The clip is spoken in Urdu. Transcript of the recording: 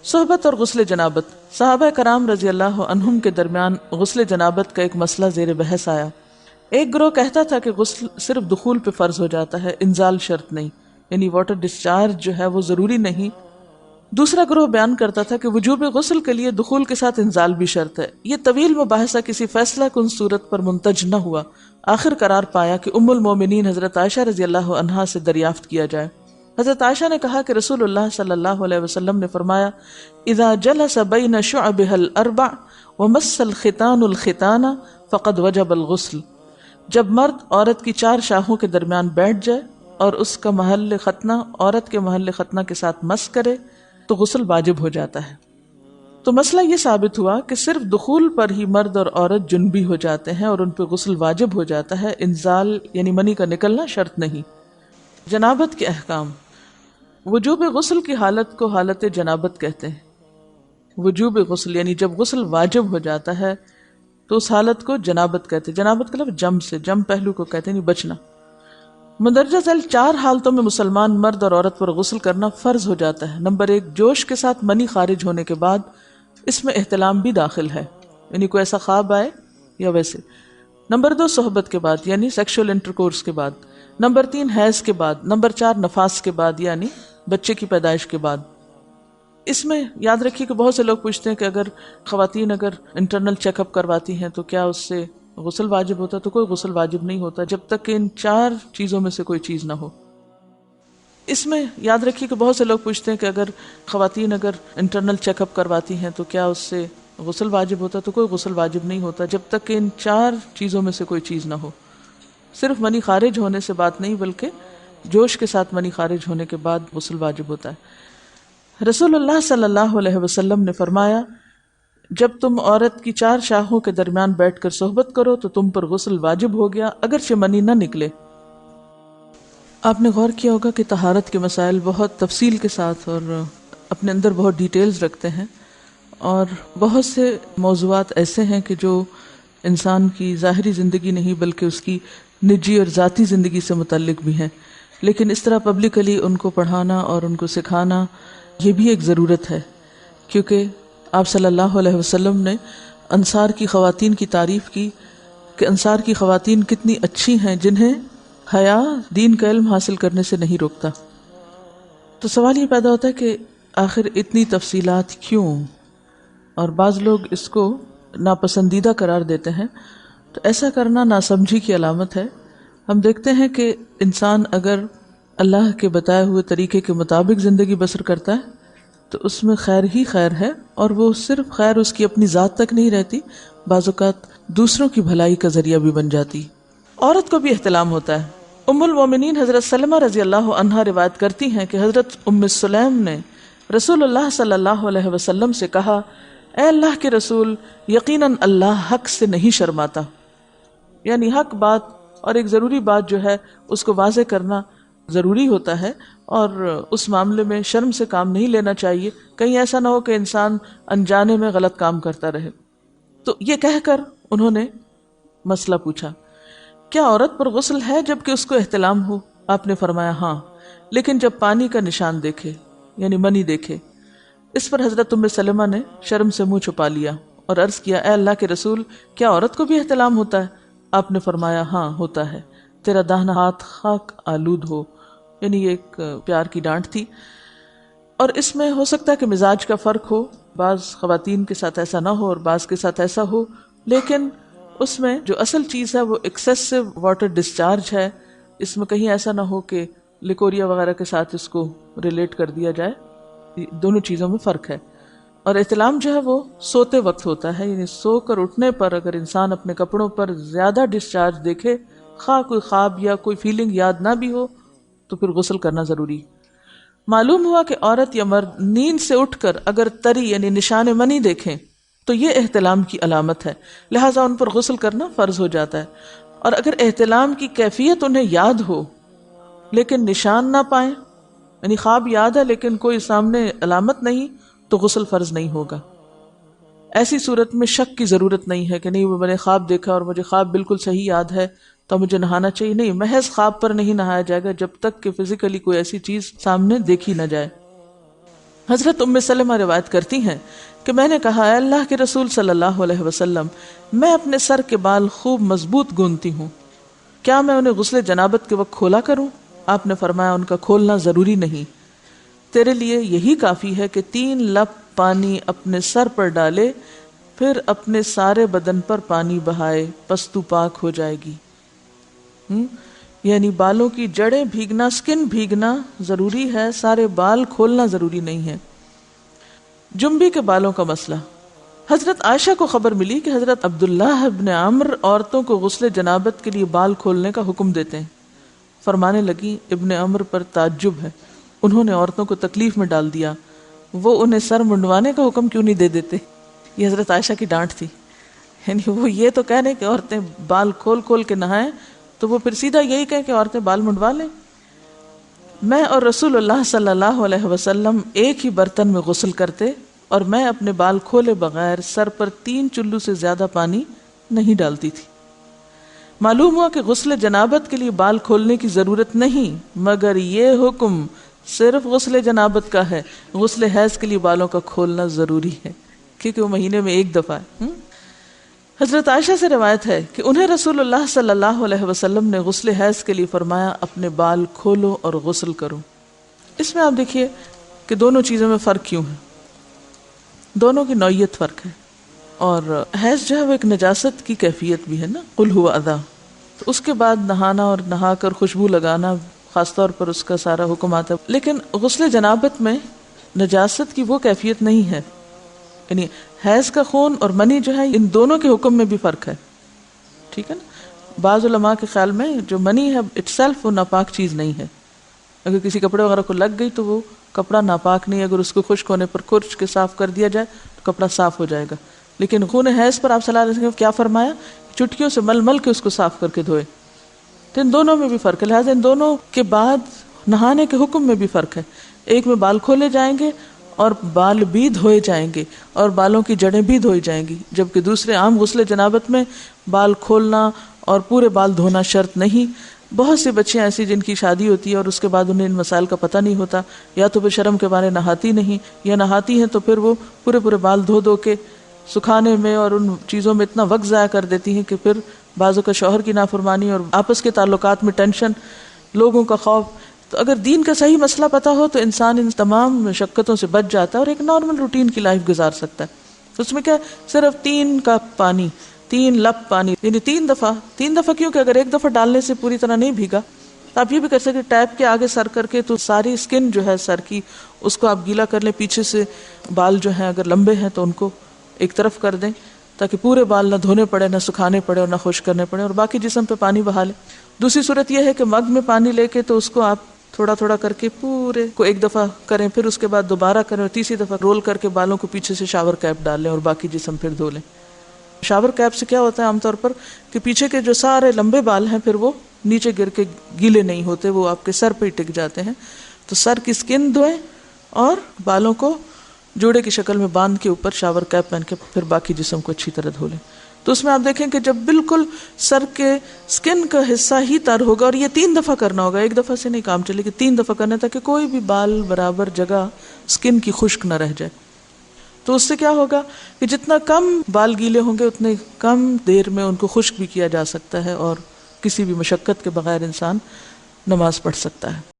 صحبت اور غسل جنابت۔ صحابہ کرام رضی اللہ عنہم کے درمیان غسل جنابت کا ایک مسئلہ زیر بحث آیا۔ ایک گروہ کہتا تھا کہ غسل صرف دخول پہ فرض ہو جاتا ہے، انزال شرط نہیں، یعنی واٹر ڈسچارج جو ہے وہ ضروری نہیں۔ دوسرا گروہ بیان کرتا تھا کہ وجوب غسل کے لیے دخول کے ساتھ انزال بھی شرط ہے۔ یہ طویل مباحثہ کسی فیصلہ کن صورت پر منتج نہ ہوا۔ آخر قرار پایا کہ ام المومنین حضرت عائشہ رضی اللہ عنہا سے دریافت کیا جائے۔ حضرت عائشہ نے کہا کہ رسول اللہ صلی اللہ علیہ وسلم نے فرمایا، اذا جلس بین شعبها الاربع ومس الختان الختان فقد وجب الغسل۔ جب مرد عورت کی 4 شاخوں کے درمیان بیٹھ جائے اور اس کا محل ختنہ عورت کے محل ختنہ کے ساتھ مس کرے تو غسل واجب ہو جاتا ہے۔ تو مسئلہ یہ ثابت ہوا کہ صرف دخول پر ہی مرد اور عورت جنبی ہو جاتے ہیں اور ان پہ غسل واجب ہو جاتا ہے، انزال یعنی منی کا نکلنا شرط نہیں۔ جنابت کے احکام۔ وجوب غسل کی حالت کو حالت جنابت کہتے ہیں۔ وجوب غسل یعنی جب غسل واجب ہو جاتا ہے تو اس حالت کو جنابت کہتے ہیں۔ جنابت کا لفظ جم سے، جم پہلو کو کہتے ہیں، نہیں بچنا۔ مندرجہ ذیل 4 حالتوں میں مسلمان مرد اور عورت پر غسل کرنا فرض ہو جاتا ہے۔ نمبر 1، جوش کے ساتھ منی خارج ہونے کے بعد، اس میں احتلام بھی داخل ہے، یعنی کوئی ایسا خواب آئے یا ویسے۔ نمبر 2، صحبت کے بعد یعنی سیکشول انٹرکورس کے بعد۔ نمبر 3، حیض کے بعد۔ نمبر 4، نفاس کے بعد یعنی بچے کی پیدائش کے بعد۔ اس میں یاد رکھیے کہ بہت سے لوگ پوچھتے ہیں کہ اگر خواتین انٹرنل چیک اپ کرواتی ہیں تو کیا اس سے غسل واجب ہوتا ہے؟ تو کوئی غسل واجب نہیں ہوتا جب تک کہ ان 4 چیزوں میں سے کوئی چیز نہ ہو۔ اس میں یاد رکھیے کہ بہت سے لوگ پوچھتے ہیں کہ اگر خواتین انٹرنل چیک اپ کرواتی ہیں تو کیا اس سے غسل واجب ہوتا ہے؟ تو کوئی غسل واجب نہیں ہوتا جب تک کہ ان 4 چیزوں میں سے کوئی چیز نہ ہو۔ صرف منی خارج ہونے سے بات نہیں، بلکہ جوش کے ساتھ منی خارج ہونے کے بعد غسل واجب ہوتا ہے۔ رسول اللہ صلی اللہ علیہ وسلم نے فرمایا، جب تم عورت کی 4 شاخوں کے درمیان بیٹھ کر صحبت کرو تو تم پر غسل واجب ہو گیا اگرچہ منی نہ نکلے۔ آپ نے غور کیا ہوگا کہ طہارت کے مسائل بہت تفصیل کے ساتھ اور اپنے اندر بہت ڈیٹیلز رکھتے ہیں، اور بہت سے موضوعات ایسے ہیں کہ جو انسان کی ظاہری زندگی نہیں بلکہ اس کی نجی اور ذاتی زندگی سے متعلق بھی ہیں، لیکن اس طرح پبلکلی ان کو پڑھانا اور ان کو سکھانا یہ بھی ایک ضرورت ہے، کیونکہ آپ صلی اللہ علیہ وسلم نے انصار کی خواتین کی تعریف کی کہ انصار کی خواتین کتنی اچھی ہیں جنہیں حیا دین کا علم حاصل کرنے سے نہیں روکتا۔ تو سوال یہ پیدا ہوتا ہے کہ آخر اتنی تفصیلات کیوں؟ اور بعض لوگ اس کو ناپسندیدہ قرار دیتے ہیں، تو ایسا کرنا ناسمجھی کی علامت ہے۔ ہم دیکھتے ہیں کہ انسان اگر اللہ کے بتائے ہوئے طریقے کے مطابق زندگی بسر کرتا ہے تو اس میں خیر ہی خیر ہے، اور وہ صرف خیر اس کی اپنی ذات تک نہیں رہتی، بعض اوقات دوسروں کی بھلائی کا ذریعہ بھی بن جاتی۔ عورت کو بھی احتلام ہوتا ہے۔ ام المومنین حضرت سلمہ رضی اللہ عنہا روایت کرتی ہیں کہ حضرت ام سلیم نے رسول اللہ صلی اللہ علیہ وسلم سے کہا، اے اللہ کے رسول، یقیناً اللہ حق سے نہیں شرماتا، یعنی حق بات اور ایک ضروری بات جو ہے اس کو واضح کرنا ضروری ہوتا ہے، اور اس معاملے میں شرم سے کام نہیں لینا چاہیے، کہیں ایسا نہ ہو کہ انسان انجانے میں غلط کام کرتا رہے۔ تو یہ کہہ کر انہوں نے مسئلہ پوچھا، کیا عورت پر غسل ہے جبکہ اس کو احتلام ہو؟ آپ نے فرمایا ہاں، لیکن جب پانی کا نشان دیکھے یعنی منی دیکھے۔ اس پر حضرت ام سلمہ نے شرم سے منہ چھپا لیا اور عرض کیا، اے اللہ کے رسول، کیا عورت کو بھی احتلام ہوتا ہے؟ آپ نے فرمایا ہاں ہوتا ہے، تیرا داہنا ہاتھ خاک آلود ہو، یعنی یہ ایک پیار کی ڈانٹ تھی۔ اور اس میں ہو سکتا ہے کہ مزاج کا فرق ہو، بعض خواتین کے ساتھ ایسا نہ ہو اور بعض کے ساتھ ایسا ہو، لیکن اس میں جو اصل چیز ہے وہ ایکسیسو واٹر ڈسچارج ہے۔ اس میں کہیں ایسا نہ ہو کہ لیکوریا وغیرہ کے ساتھ اس کو ریلیٹ کر دیا جائے، دونوں چیزوں میں فرق ہے۔ اور احتلام جو ہے وہ سوتے وقت ہوتا ہے، یعنی سو کر اٹھنے پر اگر انسان اپنے کپڑوں پر زیادہ ڈسچارج دیکھے، خواہ کوئی خواب یا کوئی فیلنگ یاد نہ بھی ہو، تو پھر غسل کرنا ضروری۔ معلوم ہوا کہ عورت یا مرد نیند سے اٹھ کر اگر تری یعنی نشان منی دیکھیں تو یہ احتلام کی علامت ہے، لہٰذا ان پر غسل کرنا فرض ہو جاتا ہے۔ اور اگر احتلام کی کیفیت انہیں یاد ہو لیکن نشان نہ پائیں، یعنی خواب یاد ہے لیکن کوئی سامنے علامت نہیں، تو غسل فرض نہیں ہوگا۔ ایسی صورت میں شک کی ضرورت نہیں ہے کہ نہیں میں نے خواب دیکھا اور مجھے خواب بالکل صحیح یاد ہے تو مجھے نہانا چاہیے، نہیں، محض خواب پر نہیں نہایا جائے گا جب تک کہ فزیکلی کوئی ایسی چیز سامنے دیکھی نہ جائے۔ حضرت ام سلمہ روایت کرتی ہیں کہ میں نے کہا اے اللہ کے رسول صلی اللہ علیہ وسلم، میں اپنے سر کے بال خوب مضبوط گوندتی ہوں، کیا میں انہیں غسل جنابت کے وقت کھولا کروں؟ آپ نے فرمایا ان کا کھولنا ضروری نہیں، تیرے لیے یہی کافی ہے کہ 3 لپ پانی اپنے سر پر ڈالے، پھر اپنے سارے بدن پر پانی بہائے، پس تو پاک ہو جائے گی۔ یعنی بالوں کی جڑیں بھیگنا، سکن بھیگنا ضروری ہے، سارے بال کھولنا ضروری نہیں ہے۔ جنبی کے بالوں کا مسئلہ، حضرت عائشہ کو خبر ملی کہ حضرت عبداللہ ابن عمرو عورتوں کو غسل جنابت کے لیے بال کھولنے کا حکم دیتے ہیں۔ فرمانے لگی ابن عمرو پر تعجب ہے، انہوں نے عورتوں کو تکلیف میں ڈال دیا، وہ انہیں سر منڈوانے کا حکم کیوں نہیں دے دیتے؟ یہ حضرت عائشہ کی ڈانٹ تھی، یعنی وہ یہ تو کہہ رہے کہ عورتیں بال کھول کھول کے نہائیں، تو وہ پھر سیدھا یہی کہیں کہ عورتیں بال منڈوا لیں۔ میں اور رسول اللہ صلی اللہ علیہ وسلم ایک ہی برتن میں غسل کرتے، اور میں اپنے بال کھولے بغیر سر پر 3 چلو سے زیادہ پانی نہیں ڈالتی تھی۔ معلوم ہوا کہ غسل جنابت کے لیے بال کھولنے کی ضرورت نہیں، مگر یہ حکم صرف غسل جنابت کا ہے، غسل حیض کے لیے بالوں کا کھولنا ضروری ہے، کیونکہ وہ مہینے میں ایک دفعہ ہے۔ حضرت عائشہ سے روایت ہے کہ انہیں رسول اللہ صلی اللہ علیہ وسلم نے غسل حیض کے لیے فرمایا اپنے بال کھولو اور غسل کرو۔ اس میں آپ دیکھیے کہ دونوں چیزوں میں فرق کیوں ہے، دونوں کی نوعیت فرق ہے، اور حیض جو ہے وہ ایک نجاست کی کیفیت بھی ہے نا، قل ہوا اذی، تو اس کے بعد نہانا اور نہا کر خوشبو لگانا خاص طور پر اس کا سارا حکم آتا ہے، لیکن غسل جنابت میں نجاست کی وہ کیفیت نہیں ہے، یعنی حیض کا خون اور منی جو ہے ان دونوں کے حکم میں بھی فرق ہے، ٹھیک ہے نا۔ بعض علماء کے خیال میں جو منی ہے اٹ سیلف وہ ناپاک چیز نہیں ہے، اگر کسی کپڑے وغیرہ کو لگ گئی تو وہ کپڑا ناپاک نہیں، اگر اس کو خشک ہونے پر خرچ کے صاف کر دیا جائے تو کپڑا صاف ہو جائے گا، لیکن خون حیض پر آپ صلی اللہ علیہ وسلم کیا فرمایا، چٹکیوں سے مل مل کے اس کو صاف کر کے دھوئے، تو ان دونوں میں بھی فرق ہے، لہٰذا ان دونوں کے بعد نہانے کے حکم میں بھی فرق ہے، ایک میں بال کھولے جائیں گے اور بال بھی دھوئے جائیں گے اور بالوں کی جڑیں بھی دھوئی جائیں گی، جبکہ دوسرے عام غسل جنابت میں بال کھولنا اور پورے بال دھونا شرط نہیں۔ بہت سی بچیاں ایسی جن کی شادی ہوتی ہے اور اس کے بعد انہیں ان مسائل کا پتہ نہیں ہوتا، یا تو وہ شرم کے مارے نہاتی نہیں، یا نہاتی ہیں تو پھر وہ پورے بال دھو دھو کے سکھانے میں اور ان چیزوں میں اتنا وقت ضائع کر دیتی ہیں کہ پھر بعضوں کا شوہر کی نافرمانی اور آپس کے تعلقات میں ٹینشن، لوگوں کا خوف۔ تو اگر دین کا صحیح مسئلہ پتہ ہو تو انسان ان تمام مشقتوں سے بچ جاتا ہے اور ایک نارمل روٹین کی لائف گزار سکتا ہے۔ تو اس میں کیا صرف 3 کپ پانی، 3 لپ پانی، یعنی 3 دفعہ کیوں کہ اگر ایک دفعہ ڈالنے سے پوری طرح نہیں بھیگا تو آپ یہ بھی کر سکتے ٹیپ کے آگے سر کر کے، تو ساری اسکن جو ہے سر کی اس کو آپ گیلا کر لیں، پیچھے سے بال جو ہیں اگر لمبے ہیں تو ان کو ایک طرف کر دیں تاکہ پورے بال نہ دھونے پڑے، نہ سکھانے پڑے اور نہ خشک کرنے پڑے، اور باقی جسم پہ پانی بہا لیں۔ دوسری صورت یہ ہے کہ مگ میں پانی لے کے تو اس کو آپ تھوڑا تھوڑا کر کے پورے کو ایک دفعہ کریں، پھر اس کے بعد دوبارہ کریں، اور تیسری دفعہ رول کر کے بالوں کو پیچھے سے شاور کیپ ڈال لیں اور باقی جسم پھر دھو لیں۔ شاور کیپ سے کیا ہوتا ہے عام طور پر کہ پیچھے کے جو سارے لمبے بال ہیں پھر وہ نیچے گر کے گیلے نہیں ہوتے، وہ آپ کے سر پہ ہی ٹک جاتے ہیں۔ تو سر کی سکن دھوئیں اور بالوں کو جوڑے کی شکل میں باندھ کے اوپر شاور کیپ پہن کے پھر باقی جسم کو اچھی طرح دھو لیں۔ تو اس میں آپ دیکھیں کہ جب بالکل سر کے سکن کا حصہ ہی تر ہوگا، اور یہ 3 دفعہ کرنا ہوگا، ایک دفعہ سے نہیں کام چلے کہ 3 دفعہ کرنا، تاکہ کوئی بھی بال برابر جگہ سکن کی خشک نہ رہ جائے۔ تو اس سے کیا ہوگا کہ جتنا کم بال گیلے ہوں گے اتنے کم دیر میں ان کو خشک بھی کیا جا سکتا ہے، اور کسی بھی مشقت کے بغیر انسان نماز پڑھ سکتا ہے۔